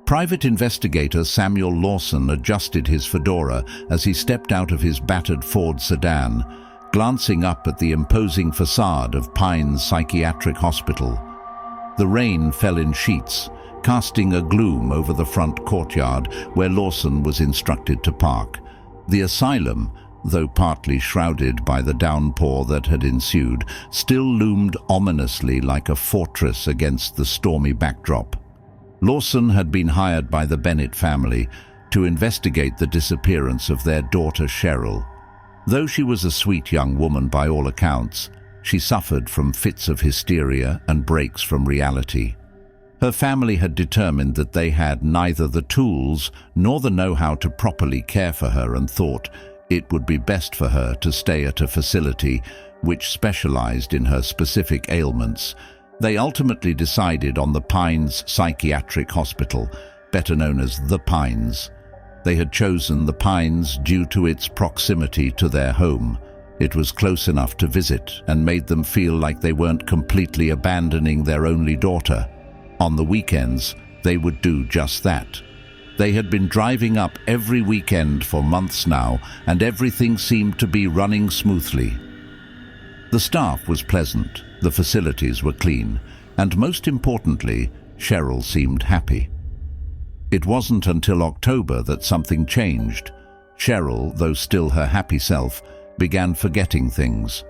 Private Investigator Samuel Lawson adjusted his fedora as he stepped out of his battered Ford sedan, glancing up at the imposing facade of Pines Psychiatric Hospital. The rain fell in sheets, casting a gloom over the front courtyard where Lawson was instructed to park. The asylum, though partly shrouded by the downpour that had ensued, still loomed ominously like a fortress against the stormy backdrop. Lawson had been hired by the Bennett family to investigate the disappearance of their daughter Cheryl. Though she was a sweet young woman by all accounts, she suffered from fits of hysteria and breaks from reality. Her family had determined that they had neither the tools nor the know-how to properly care for her and thought it would be best for her to stay at a facility which specialized in her specific ailments. They ultimately decided on the Pines Psychiatric Hospital, better known as the Pines. They had chosen the Pines due to its proximity to their home. It was close enough to visit and made them feel like they weren't completely abandoning their only daughter. On the weekends, they would do just that. They had been driving up every weekend for months now, and everything seemed to be running smoothly. The staff was pleasant, the facilities were clean, and most importantly, Cheryl seemed happy. It wasn't until October that something changed. Cheryl, though still her happy self, began forgetting things.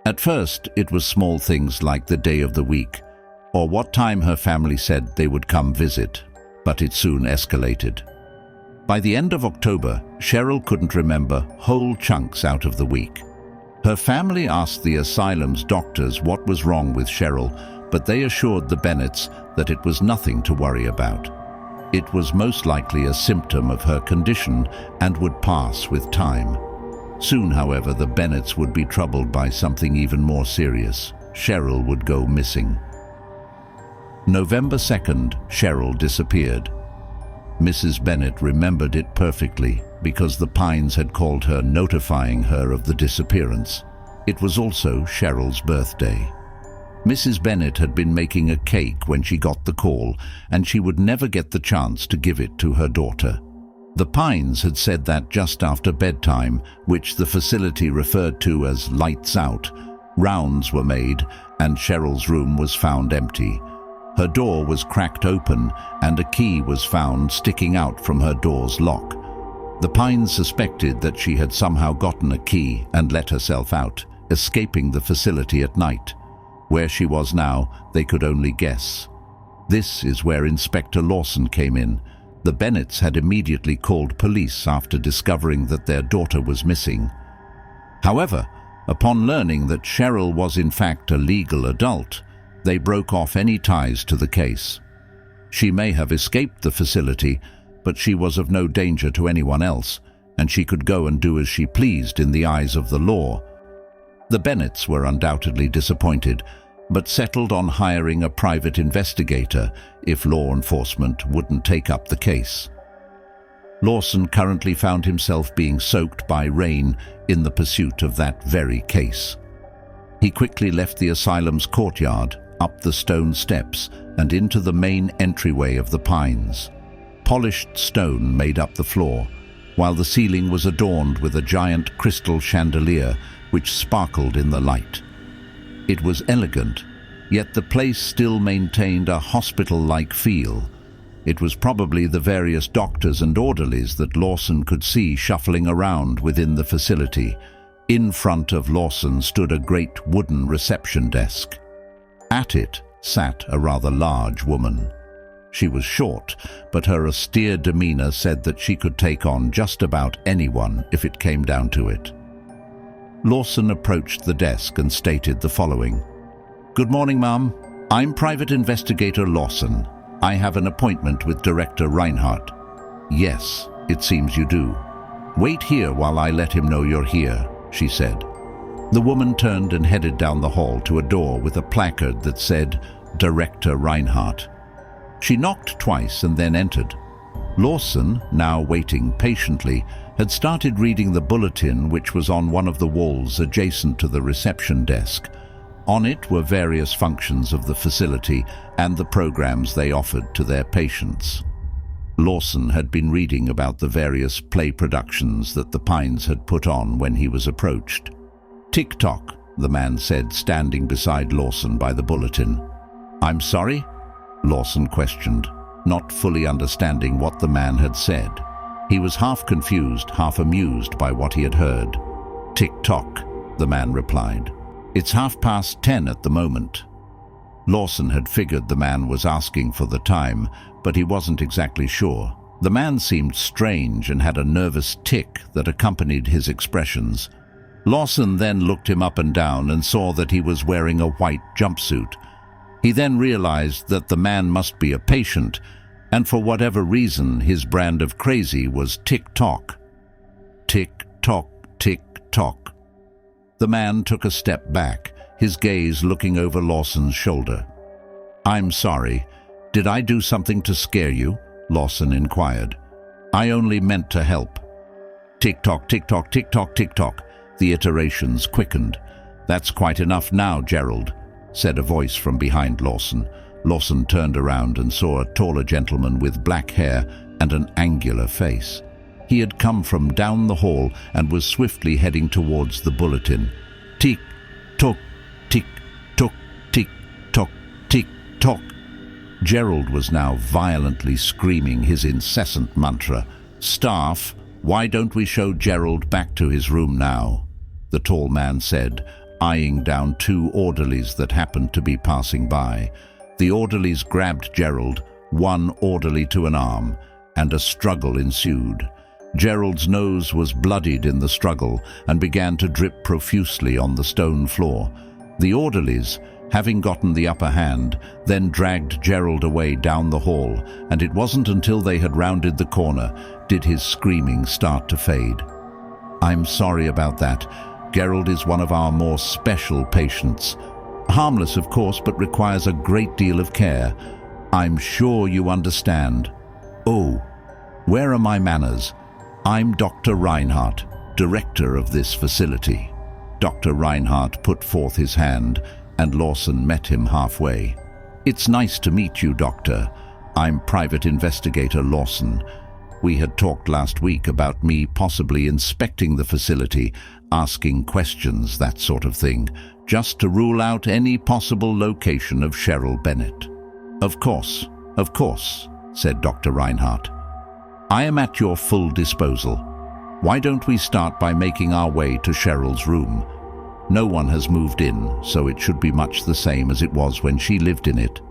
At first, it was small things like the day of the week, or what time her family said they would come visit, but it soon escalated. By the end of October, Cheryl couldn't remember whole chunks out of the week. Her family asked the asylum's doctors what was wrong with Cheryl, but they assured the Bennetts that it was nothing to worry about. It was most likely a symptom of her condition and would pass with time. Soon, however, the Bennetts would be troubled by something even more serious. Cheryl would go missing. November 2nd, Cheryl disappeared. Mrs. Bennett remembered it perfectly because the Pines had called her notifying her of the disappearance. It was also Cheryl's birthday. Mrs. Bennett had been making a cake when she got the call, and she would never get the chance to give it to her daughter. The Pines had said that just after bedtime, which the facility referred to as lights out, rounds were made and Cheryl's room was found empty. Her door was cracked open and a key was found sticking out from her door's lock. The Pines suspected that she had somehow gotten a key and let herself out, escaping the facility at night. Where she was now, they could only guess. This is where Inspector Lawson came in. The Bennetts had immediately called police after discovering that their daughter was missing. However, upon learning that Cheryl was in fact a legal adult, they broke off any ties to the case. She may have escaped the facility, but she was of no danger to anyone else, and she could go and do as she pleased in the eyes of the law. The Bennetts were undoubtedly disappointed, but settled on hiring a private investigator if law enforcement wouldn't take up the case. Lawson currently found himself being soaked by rain in the pursuit of that very case. He quickly left the asylum's courtyard, up the stone steps, and into the main entryway of the Pines. Polished stone made up the floor, while the ceiling was adorned with a giant crystal chandelier which sparkled in the light. It was elegant, yet the place still maintained a hospital-like feel. It was probably the various doctors and orderlies that Lawson could see shuffling around within the facility. In front of Lawson stood a great wooden reception desk. At it sat a rather large woman. She was short, but her austere demeanor said that she could take on just about anyone if it came down to it. Lawson approached the desk and stated the following. "Good morning, ma'am. I'm Private Investigator Lawson. I have an appointment with Director Reinhardt." "Yes, it seems you do. Wait here while I let him know you're here," she said. The woman turned and headed down the hall to a door with a placard that said, "Director Reinhardt." She knocked twice and then entered. Lawson, now waiting patiently, had started reading the bulletin which was on one of the walls adjacent to the reception desk. On it were various functions of the facility and the programs they offered to their patients. Lawson had been reading about the various play productions that the Pines had put on when he was approached. "Tick-tock," the man said, standing beside Lawson by the bulletin. "I'm sorry?" Lawson questioned, not fully understanding what the man had said. He was half confused, half amused by what he had heard. "Tick-tock," the man replied. "It's 10:30 at the moment." Lawson had figured the man was asking for the time, but he wasn't exactly sure. The man seemed strange and had a nervous tick that accompanied his expressions. Lawson then looked him up and down and saw that he was wearing a white jumpsuit. He then realized that the man must be a patient, and for whatever reason his brand of crazy was tick-tock. Tick-tock, tick-tock. The man took a step back, his gaze looking over Lawson's shoulder. "I'm sorry. Did I do something to scare you?" Lawson inquired. "I only meant to help." Tick-tock, tick-tock, tick-tock, tick-tock. The iterations quickened. "That's quite enough now, Gerald," said a voice from behind Lawson. Lawson turned around and saw a taller gentleman with black hair and an angular face. He had come from down the hall and was swiftly heading towards the bulletin. Tick-tock, tick-tock, tick-tock, tick-tock. Gerald was now violently screaming his incessant mantra. "Staff, why don't we show Gerald back to his room now?" the tall man said, eyeing down two orderlies that happened to be passing by. The orderlies grabbed Gerald, one orderly to an arm, and a struggle ensued. Gerald's nose was bloodied in the struggle and began to drip profusely on the stone floor. The orderlies, having gotten the upper hand, then dragged Gerald away down the hall, and it wasn't until they had rounded the corner did his screaming start to fade. "I'm sorry about that. Gerald is one of our more special patients. Harmless, of course, but requires a great deal of care. I'm sure you understand. Oh, where are my manners? I'm Dr. Reinhardt, director of this facility." Dr. Reinhardt put forth his hand, and Lawson met him halfway. "It's nice to meet you, Doctor. I'm Private Investigator Lawson. We had talked last week about me possibly inspecting the facility, asking questions, that sort of thing, just to rule out any possible location of Cheryl Bennett." Of course," said Dr. Reinhardt. "I am at your full disposal. Why don't we start by making our way to Cheryl's room? No one has moved in, so it should be much the same as it was when she lived in it."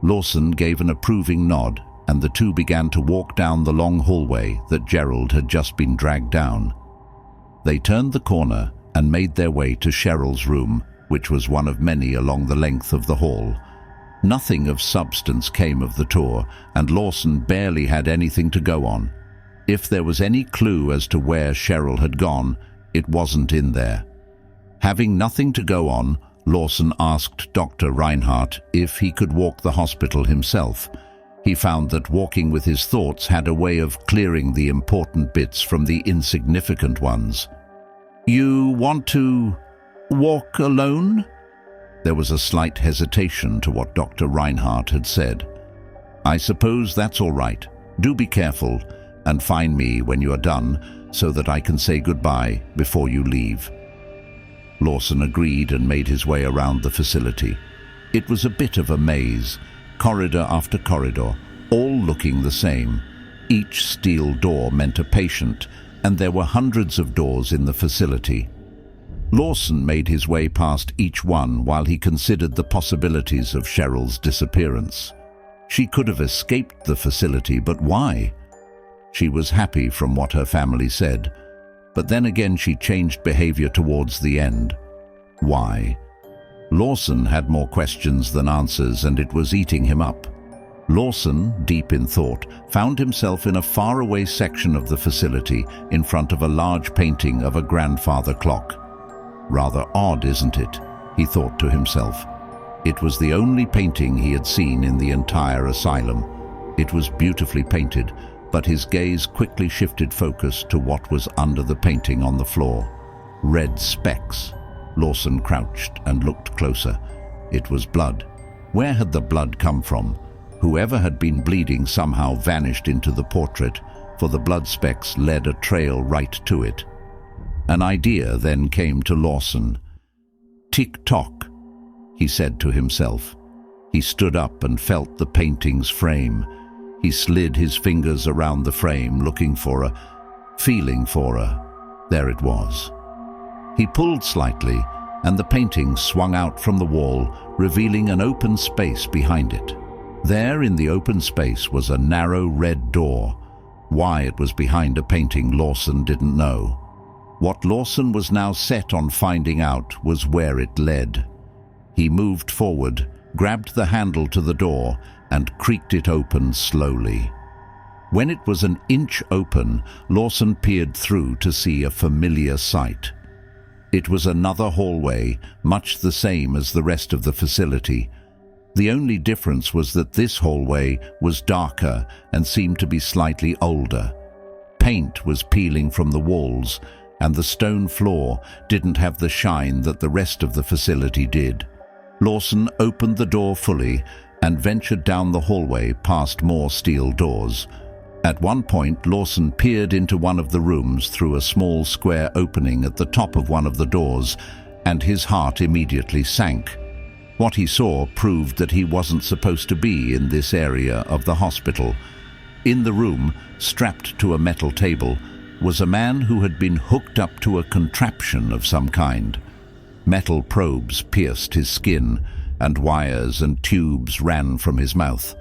Lawson gave an approving nod, and the two began to walk down the long hallway that Gerald had just been dragged down. They turned the corner and made their way to Cheryl's room, which was one of many along the length of the hall. Nothing of substance came of the tour, and Lawson barely had anything to go on. If there was any clue as to where Cheryl had gone, it wasn't in there. Having nothing to go on, Lawson asked Dr. Reinhardt if he could walk the hospital himself. He found that walking with his thoughts had a way of clearing the important bits from the insignificant ones. "You want to walk alone?" There was a slight hesitation to what Dr. Reinhardt had said. "I suppose that's all right. Do be careful, and find me when you are done, so that I can say goodbye before you leave." Lawson agreed and made his way around the facility. It was a bit of a maze, corridor after corridor, all looking the same. Each steel door meant a patient, and there were hundreds of doors in the facility. Lawson made his way past each one while he considered the possibilities of Cheryl's disappearance. She could have escaped the facility, but why? She was happy from what her family said, but then again she changed behavior towards the end. Why? Lawson had more questions than answers, and it was eating him up. Lawson, deep in thought, found himself in a faraway section of the facility in front of a large painting of a grandfather clock. Rather odd, isn't it? He thought to himself. It was the only painting he had seen in the entire asylum. It was beautifully painted, but his gaze quickly shifted focus to what was under the painting on the floor. Red specks. Lawson crouched and looked closer. It was blood. Where had the blood come from? Whoever had been bleeding somehow vanished into the portrait, for the blood specks led a trail right to it. An idea then came to Lawson. "Tick-tock," he said to himself. He stood up and felt the painting's frame. He slid his fingers around the frame, looking for her, feeling for her. There it was. He pulled slightly, and the painting swung out from the wall, revealing an open space behind it. There in the open space was a narrow red door. Why it was behind a painting, Lawson didn't know. What Lawson was now set on finding out was where it led. He moved forward, grabbed the handle to the door, and creaked it open slowly. When it was an inch open, Lawson peered through to see a familiar sight. It was another hallway, much the same as the rest of the facility. The only difference was that this hallway was darker and seemed to be slightly older. Paint was peeling from the walls, and the stone floor didn't have the shine that the rest of the facility did. Lawson opened the door fully and ventured down the hallway past more steel doors. At one point, Lawson peered into one of the rooms through a small square opening at the top of one of the doors, and his heart immediately sank. What he saw proved that he wasn't supposed to be in this area of the hospital. In the room, strapped to a metal table, was a man who had been hooked up to a contraption of some kind. Metal probes pierced his skin, and wires and tubes ran from his mouth.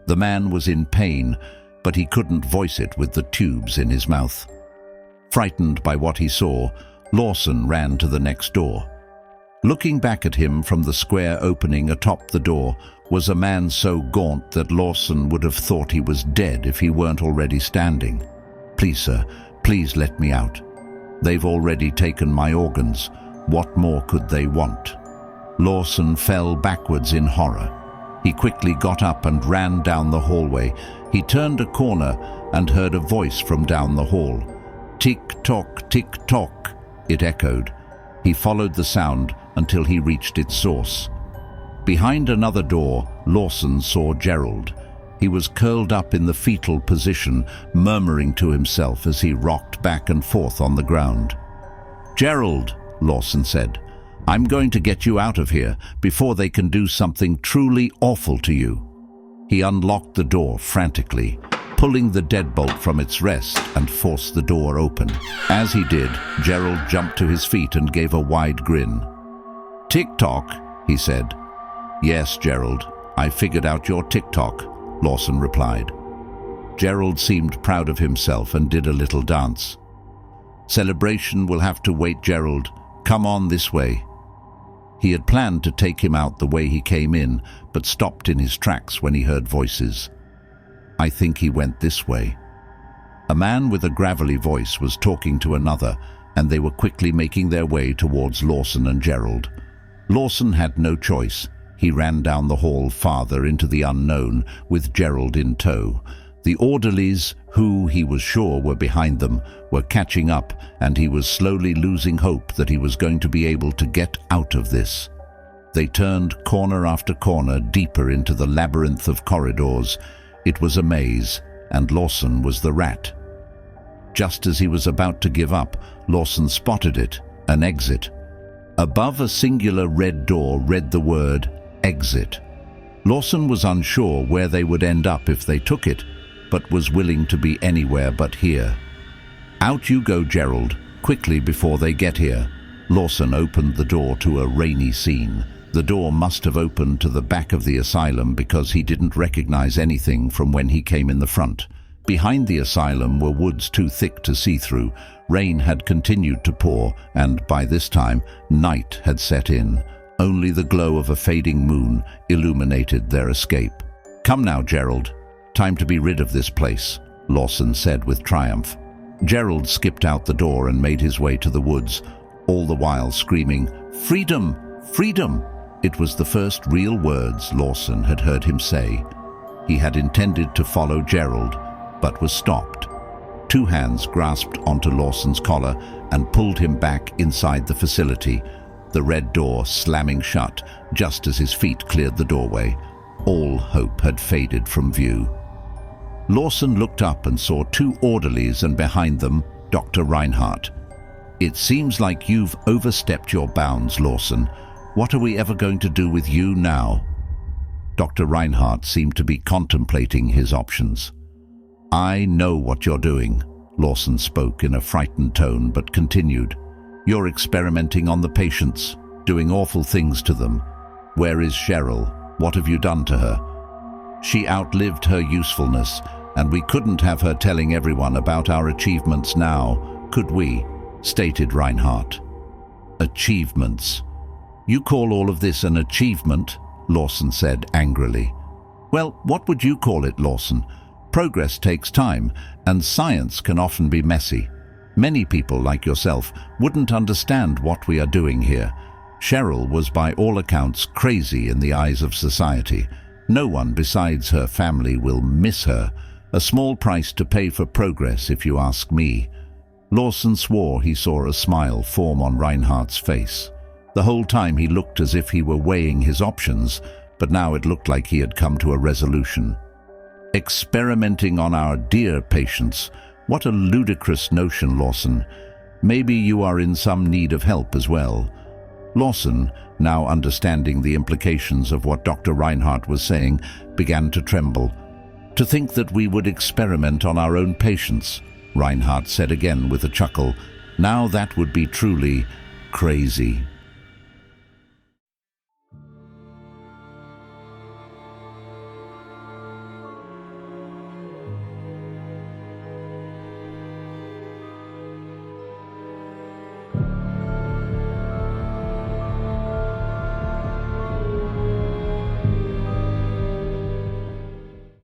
The man was in pain, but he couldn't voice it with the tubes in his mouth. Frightened by what he saw, Lawson ran to the next door. Looking back at him from the square opening atop the door was a man so gaunt that Lawson would have thought he was dead if he weren't already standing. "Please, sir, please let me out. They've already taken my organs. What more could they want?" Lawson fell backwards in horror. He quickly got up and ran down the hallway. He turned a corner and heard a voice from down the hall. "Tick-tock, tick-tock," it echoed. He followed the sound until he reached its source. Behind another door, Lawson saw Gerald. He was curled up in the fetal position, murmuring to himself as he rocked back and forth on the ground. "Gerald," Lawson said, "I'm going to get you out of here before they can do something truly awful to you." He unlocked the door frantically, pulling the deadbolt from its rest, and forced the door open. As he did, Gerald jumped to his feet and gave a wide grin. "Tick-tock," he said. "Yes, Gerald, I figured out your tick-tock," Lawson replied. Gerald seemed proud of himself and did a little dance. "Celebration will have to wait, Gerald. Come on this way." He had planned to take him out the way he came in, but stopped in his tracks when he heard voices. I think he went this way. A man with a gravelly voice was talking to another, and they were quickly making their way towards Lawson and Gerald. Lawson had no choice. He ran down the hall farther into the unknown, with Gerald in tow. The orderlies, who he was sure were behind them, were catching up, and he was slowly losing hope that he was going to be able to get out of this. They turned corner after corner deeper into the labyrinth of corridors. It was a maze, and Lawson was the rat. Just as he was about to give up, Lawson spotted it, an exit. Above a singular red door read the word exit. Lawson was unsure where they would end up if they took it, but was willing to be anywhere but here. "Out you go, Gerald, quickly before they get here." Lawson opened the door to a rainy scene. The door must have opened to the back of the asylum because he didn't recognize anything from when he came in the front. Behind the asylum were woods too thick to see through. Rain had continued to pour, and by this time, night had set in. Only the glow of a fading moon illuminated their escape. "Come now, Gerald. Time to be rid of this place," Lawson said with triumph. Gerald skipped out the door and made his way to the woods, all the while screaming, "Freedom! Freedom!" It was the first real words Lawson had heard him say. He had intended to follow Gerald, but was stopped. Two hands grasped onto Lawson's collar and pulled him back inside the facility, the red door slamming shut just as his feet cleared the doorway. All hope had faded from view. Lawson looked up and saw two orderlies and behind them, Dr. Reinhardt. "It seems like you've overstepped your bounds, Lawson. What are we ever going to do with you now?" Dr. Reinhardt seemed to be contemplating his options. "I know what you're doing," Lawson spoke in a frightened tone but continued. "You're experimenting on the patients, doing awful things to them. Where is Cheryl? What have you done to her? She outlived her usefulness, and we couldn't have her telling everyone about our achievements now, could we?" stated Reinhardt. "Achievements? You call all of this an achievement?" Lawson said angrily. "Well, what would you call it, Lawson? Progress takes time, and science can often be messy. Many people like yourself wouldn't understand what we are doing here. Cheryl was by all accounts crazy in the eyes of society. No one besides her family will miss her. A small price to pay for progress, if you ask me." Lawson swore he saw a smile form on Reinhardt's face. The whole time he looked as if he were weighing his options, but now it looked like he had come to a resolution. "Experimenting on our dear patients? What a ludicrous notion, Lawson. Maybe you are in some need of help as well." Lawson, now understanding the implications of what Dr. Reinhardt was saying, began to tremble. "To think that we would experiment on our own patients," Reinhardt said again with a chuckle. "Now that would be truly crazy."